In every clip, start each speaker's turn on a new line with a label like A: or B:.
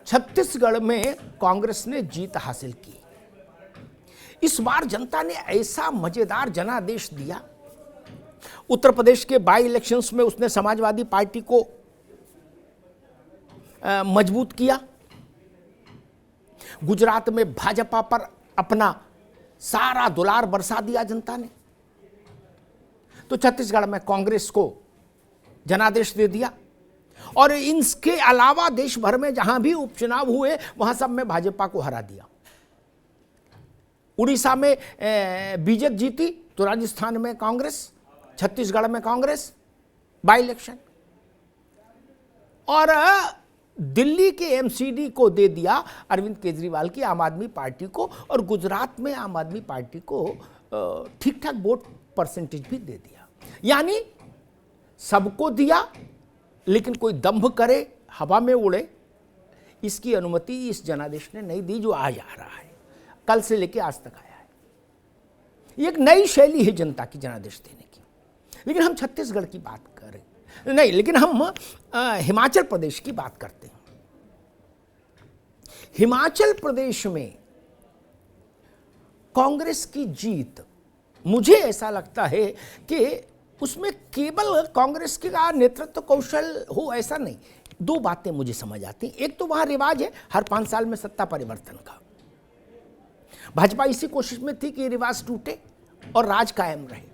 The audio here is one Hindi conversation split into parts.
A: छत्तीसगढ़ में कांग्रेस ने जीत हासिल की। इस बार जनता ने ऐसा मजेदार जनादेश दिया। उत्तर प्रदेश के बाई इलेक्शंस में उसने समाजवादी पार्टी को मजबूत किया। गुजरात में भाजपा पर अपना सारा दुलार बरसा दिया जनता ने। तो छत्तीसगढ़ में कांग्रेस को जनादेश दे दिया। और इनके अलावा देश भर में जहां भी उपचुनाव हुए वहां सब में भाजपा को हरा दिया। उड़ीसा में बीजेपी जीती तो राजस्थान में कांग्रेस, छत्तीसगढ़ में कांग्रेस बाई इलेक्शन, और दिल्ली के एमसीडी को दे दिया अरविंद केजरीवाल की आम आदमी पार्टी को, और गुजरात में आम आदमी पार्टी को ठीक ठाक वोट परसेंटेज भी दे दिया। यानी सबको दिया, लेकिन कोई दंभ करे, हवा में उड़े, इसकी अनुमति इस जनादेश ने नहीं दी, जो आज आ रहा है, कल से लेकर आज तक आया है। ये एक नई शैली है जनता की जनादेश देने की। लेकिन हम छत्तीसगढ़ की बात करें नहीं, लेकिन हम हिमाचल प्रदेश की बात करते हैं। हिमाचल प्रदेश में कांग्रेस की जीत, मुझे ऐसा लगता है कि उसमें केवल कांग्रेस का नेतृत्व कौशल हो ऐसा नहीं। दो बातें मुझे समझ आती हैं। एक तो वहां रिवाज है हर 5 साल में सत्ता परिवर्तन का। भाजपा इसी कोशिश में थी कि रिवाज टूटे और राज कायम रहे।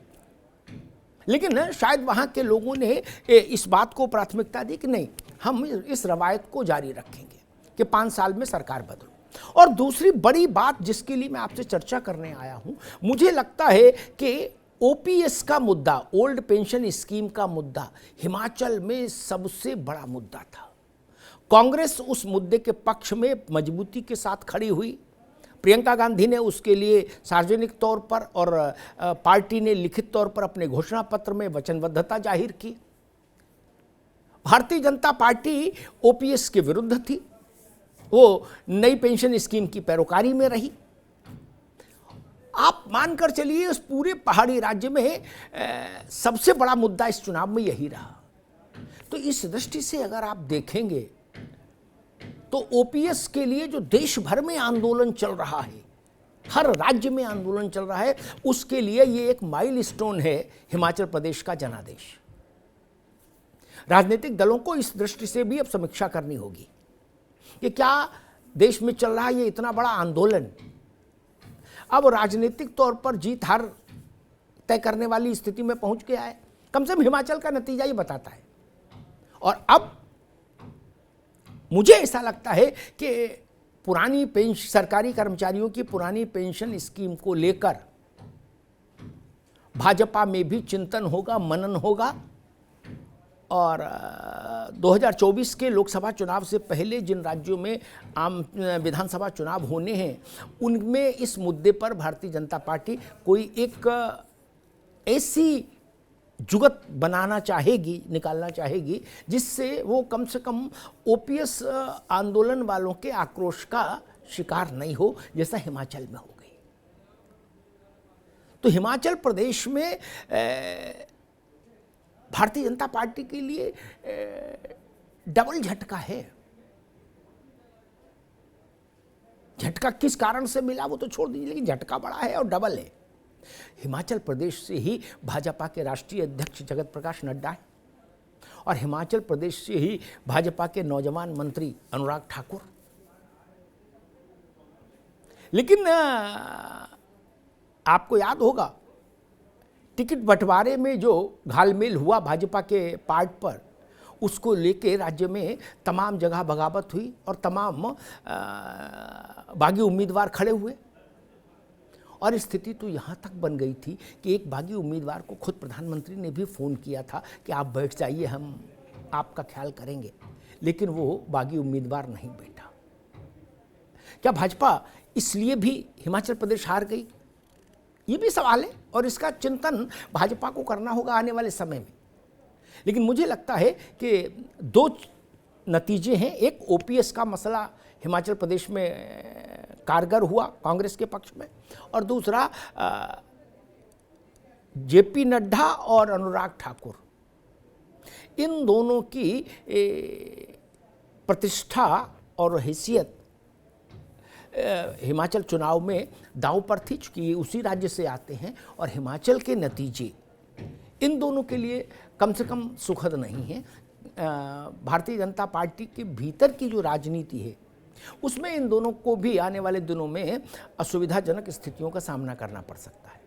A: लेकिन शायद वहां के लोगों ने इस बात को प्राथमिकता दी कि नहीं, हम इस रवायत को जारी रखेंगे कि 5 साल में सरकार बदलो। और दूसरी बड़ी बात जिसके लिए मैं आपसे चर्चा करने आया हूं, मुझे लगता है कि ओपीएस का मुद्दा, ओल्ड पेंशन स्कीम का मुद्दा हिमाचल में सबसे बड़ा मुद्दा था। कांग्रेस उस मुद्दे के पक्ष में मजबूती के साथ खड़ी हुई। प्रियंका गांधी ने उसके लिए सार्वजनिक तौर पर और पार्टी ने लिखित तौर पर अपने घोषणा पत्र में वचनबद्धता जाहिर की। भारतीय जनता पार्टी ओपीएस के विरुद्ध थी, वो नई पेंशन स्कीम की पैरोकारी में रही। आप मानकर चलिए उस पूरे पहाड़ी राज्य में सबसे बड़ा मुद्दा इस चुनाव में यही रहा। तो इस दृष्टि से अगर आप देखेंगे तो ओपीएस के लिए जो देश भर में आंदोलन चल रहा है, हर राज्य में आंदोलन चल रहा है, उसके लिए ये एक माइलस्टोन है हिमाचल प्रदेश का जनादेश। राजनीतिक दलों को इस दृष्टि से भी अब समीक्षा करनी होगी कि क्या देश में चल रहा है ये इतना बड़ा आंदोलन अब राजनीतिक तौर पर जीत हार तय करने वाली स्थिति में पहुंच गया है। कम से कम हिमाचल का नतीजा ही बताता है। और अब मुझे ऐसा लगता है कि पुरानी पेंशन, सरकारी कर्मचारियों की पुरानी पेंशन स्कीम को लेकर भाजपा में भी चिंतन होगा, मनन होगा। और 2024 के लोकसभा चुनाव से पहले जिन राज्यों में आम विधानसभा चुनाव होने हैं, उनमें इस मुद्दे पर भारतीय जनता पार्टी कोई एक ऐसी जुगत बनाना चाहेगी, निकालना चाहेगी, जिससे वो कम से कम ओपीएस आंदोलन वालों के आक्रोश का शिकार नहीं हो, जैसा हिमाचल में हो गई। तो हिमाचल प्रदेश में भारतीय जनता पार्टी के लिए डबल झटका है। झटका किस कारण से मिला वो तो छोड़ दीजिए, लेकिन झटका बड़ा है और डबल है। हिमाचल प्रदेश से ही भाजपा के राष्ट्रीय अध्यक्ष जगत प्रकाश नड्डा है, और हिमाचल प्रदेश से ही भाजपा के नौजवान मंत्री अनुराग ठाकुर। लेकिन आपको याद होगा टिकट बंटवारे में जो घालमेल हुआ भाजपा के पार्ट पर, उसको लेके राज्य में तमाम जगह बगावत हुई और तमाम बागी उम्मीदवार खड़े हुए। और स्थिति तो यहाँ तक बन गई थी कि एक बागी उम्मीदवार को खुद प्रधानमंत्री ने भी फ़ोन किया था कि आप बैठ जाइए, हम आपका ख्याल करेंगे। लेकिन वो बागी उम्मीदवार नहीं बैठा। क्या भाजपा इसलिए भी हिमाचल प्रदेश हार गई? ये भी सवाल है, और इसका चिंतन भाजपा को करना होगा आने वाले समय में। लेकिन मुझे लगता है कि दो नतीजे हैं। एक, ओपीएस का मसला हिमाचल प्रदेश में कारगर हुआ कांग्रेस के पक्ष में, और दूसरा जेपी नड्डा और अनुराग ठाकुर, इन दोनों की प्रतिष्ठा और हैसियत हिमाचल चुनाव में दांव पर थी, चूँकि ये उसी राज्य से आते हैं और हिमाचल के नतीजे इन दोनों के लिए कम से कम सुखद नहीं है। भारतीय जनता पार्टी के भीतर की जो राजनीति है उसमें इन दोनों को भी आने वाले दिनों में असुविधाजनक स्थितियों का सामना करना पड़ सकता है।